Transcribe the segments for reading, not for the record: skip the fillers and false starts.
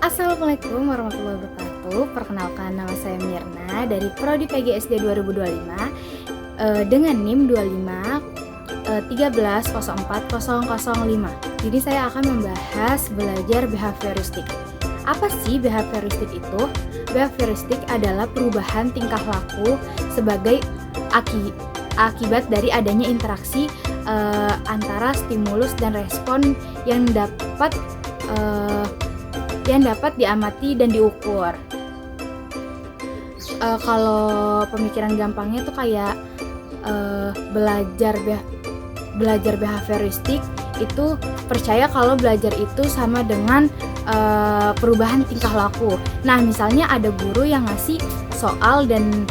Assalamualaikum warahmatullahi wabarakatuh. Perkenalkan, nama saya Mirna dari Prodi PGSD 2025 dengan NIM 25 13040005. Jadi saya akan membahas belajar behavioristik. Apa sih behavioristik itu? Behavioristik adalah perubahan tingkah laku sebagai akibat dari adanya interaksi antara stimulus dan respon yang dapat diamati dan diukur. Kalau pemikiran gampangnya tuh kayak belajar behavioristik itu percaya kalau belajar itu sama dengan perubahan tingkah laku. Nah, misalnya ada guru yang ngasih soal dan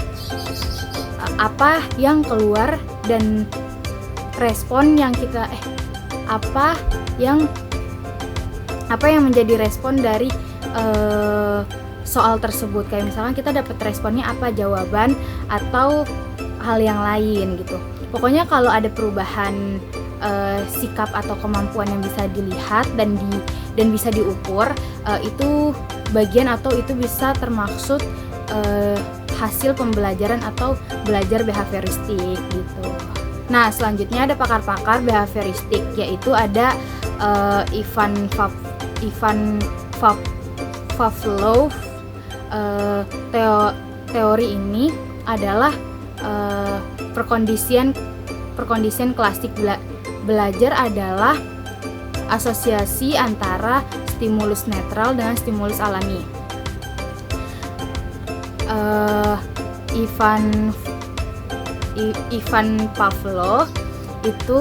apa yang keluar dan respon yang kita apa yang menjadi respon dari soal tersebut. Kayak misalkan kita dapat responnya apa, jawaban atau hal yang lain gitu. Pokoknya kalau ada perubahan sikap atau kemampuan yang bisa dilihat dan bisa diukur, itu bagian atau itu bisa termaksud hasil pembelajaran atau belajar behavioristik gitu. Nah, selanjutnya ada pakar-pakar behavioristik, yaitu ada Ivan Pavlov. Teori ini adalah perkondisian klasik. Belajar adalah asosiasi antara stimulus netral dengan stimulus alami. Ivan Pavlov itu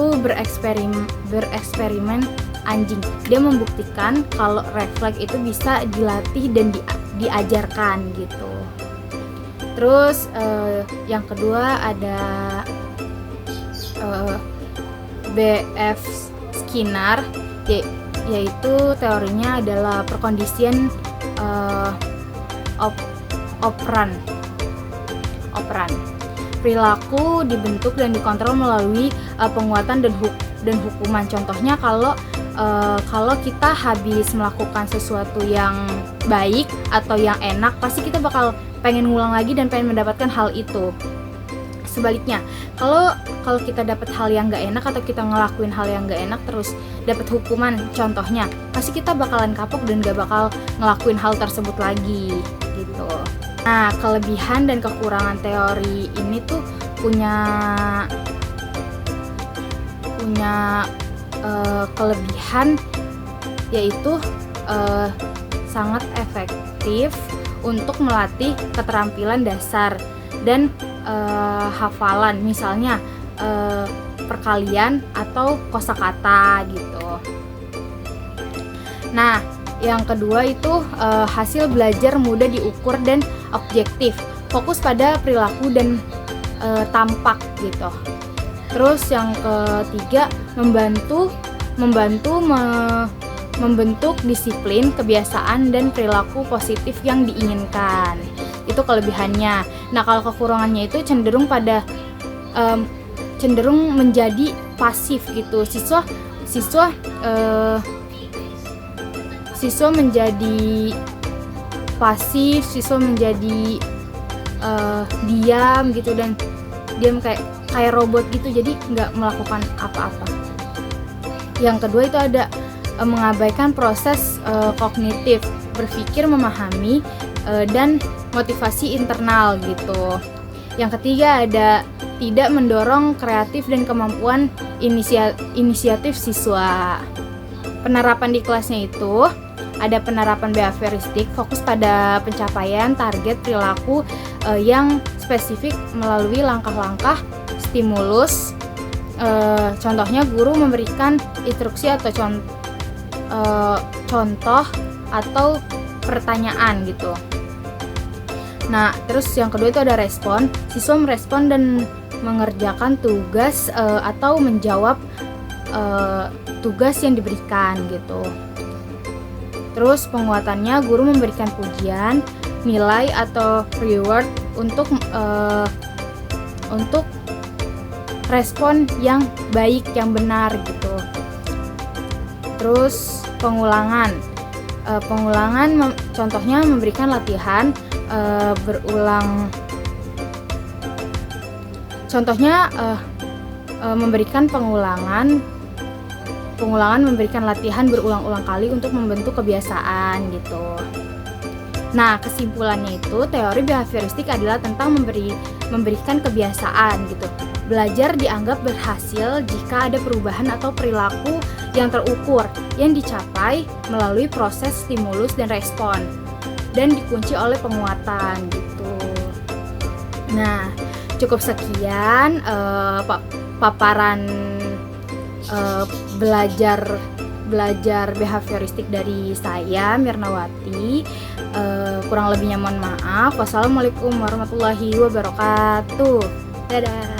bereksperimen anjing. Dia membuktikan kalau refleks itu bisa dilatih dan diajarkan gitu. Terus yang kedua ada B.F. Skinner, yaitu teorinya adalah perkondisian operan. Perilaku dibentuk dan dikontrol melalui penguatan dan hukuman. Contohnya kalau kita habis melakukan sesuatu yang baik atau yang enak, pasti kita bakal pengen ngulang lagi dan pengen mendapatkan hal itu. Sebaliknya, kalau kita dapat hal yang gak enak atau kita ngelakuin hal yang gak enak terus dapat hukuman, contohnya, pasti kita bakalan kapok dan gak bakal ngelakuin hal tersebut lagi gitu. Nah, kelebihan dan kekurangan teori ini tuh punya kelebihan, yaitu sangat efektif untuk melatih keterampilan dasar dan hafalan, misalnya perkalian atau kosakata gitu. Nah, yang kedua itu hasil belajar mudah diukur dan objektif, fokus pada perilaku dan tampak gitu. Terus yang ketiga membentuk disiplin, kebiasaan dan perilaku positif yang diinginkan. Itu kelebihannya. Nah, kalau kekurangannya itu cenderung menjadi pasif gitu. Siswa menjadi pasif, siswa menjadi diam gitu, dan diam kayak robot gitu, jadi nggak melakukan apa-apa. Yang kedua itu ada mengabaikan proses kognitif, berpikir, memahami, dan motivasi internal gitu. Yang ketiga ada tidak mendorong kreatif dan kemampuan inisiatif siswa. Penerapan di kelasnya itu ada penerapan behavioristik, fokus pada pencapaian target perilaku yang spesifik melalui langkah-langkah stimulus. Contohnya guru memberikan instruksi atau contoh atau pertanyaan gitu. Nah, terus yang kedua itu ada respon. Siswa merespon dan mengerjakan tugas atau menjawab tugas yang diberikan gitu. Terus penguatannya, guru memberikan pujian, nilai atau reward untuk respon yang baik, yang benar gitu. Terus pengulangan, Pengulangan contohnya memberikan latihan berulang. Contohnya memberikan pengulangan memberikan latihan berulang-ulang kali untuk membentuk kebiasaan gitu. Nah, kesimpulannya itu teori behavioristik adalah tentang memberikan kebiasaan gitu. Belajar dianggap berhasil jika ada perubahan atau perilaku yang terukur yang dicapai melalui proses stimulus dan respon dan dikunci oleh penguatan gitu. Nah, cukup sekian paparan belajar behavioristik dari saya, Mirnawati. Kurang lebihnya mohon maaf. Wassalamualaikum warahmatullahi wabarakatuh. Dadah.